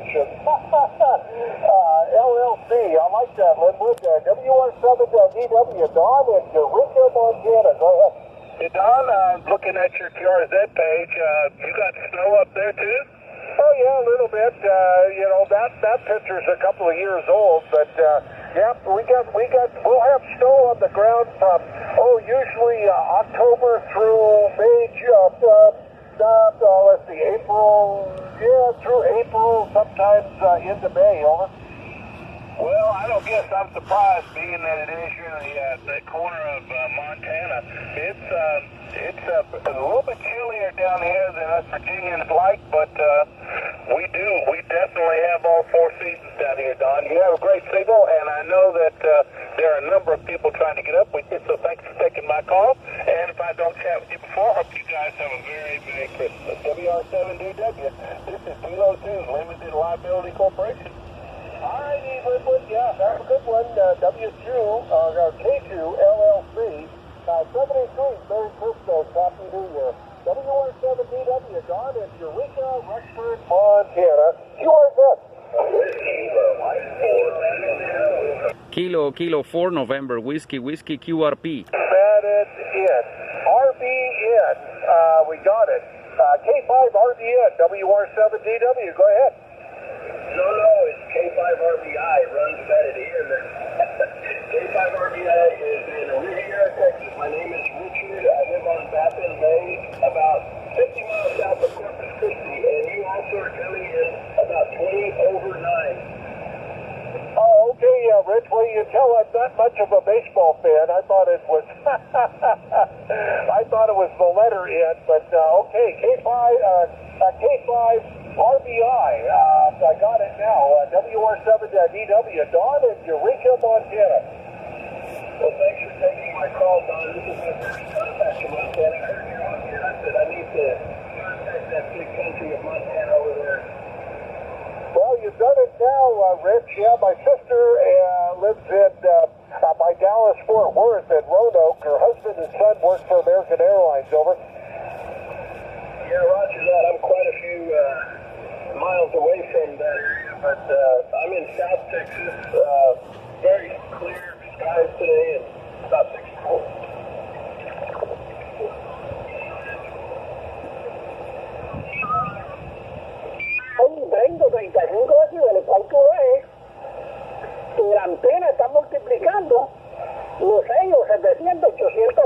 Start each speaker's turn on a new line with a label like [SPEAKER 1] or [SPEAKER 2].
[SPEAKER 1] Corporation. LLC. I like that, Linwood. WR7DW, Don in Eureka, Montana. Go ahead.
[SPEAKER 2] Hey, Don, looking at your QRZ page, you got snow up there, too?
[SPEAKER 1] Oh, yeah, a little bit. That picture's a couple of years old, but, we'll have snow on the ground from, usually October through May, let's see, April, through April, sometimes into May, over.
[SPEAKER 2] Well, I don't guess I'm surprised, being that it is here in the corner of Montana. It's a little bit chillier down here than us Virginians like, but we definitely have all four seasons down here, Don. You have a great signal, and I know that there are a number of people trying to get up with you, so thanks for taking my call. And if I don't chat with you before, hope you guys have a very Merry Christmas. WR7DW, this is Kilo 2, Limited Liability Corporation.
[SPEAKER 1] All righty, Linwood, have a good one. W2, K2 LLC, 73, Merry Christmas, Happy New Year. WR7DW, Don in Eureka, Rexford, Montana. QRZ.
[SPEAKER 3] Kilo 4 November, Whiskey QRP.
[SPEAKER 1] That is it. RBN, we got it. K5 RBN, WR7DW, go ahead.
[SPEAKER 2] No, it's K5RBI, runs bedded in. K5RBI is in Riviera, Texas. My name is Richard. I live on Baffin Bay, about 50 miles south of Corpus Christi, and you also are coming in about 20 over 9.
[SPEAKER 1] Oh, okay, Rich. Well, you tell I'm not much of a baseball fan. I thought it was, the letter N, but okay, K5 RBI. I got it now. WR7DW, Don in Eureka, Montana.
[SPEAKER 2] Well, thanks for taking my call, Don. This is my first contact in Montana. I heard you're on here. I said I need to contact that big country of Montana over there.
[SPEAKER 1] Well, you've done it now, Rich. Yeah, my sister lives in by Dallas-Fort Worth in Roanoke. Her husband and son work for American Airlines, over.
[SPEAKER 2] Yeah, roger that. I'm quite a few miles away from that area, but I'm in South Texas. Very clear skies today and about 64.
[SPEAKER 4] Brendo 35 aquí, el cual tú ves que la antena está multiplicando los 6 o 700, 800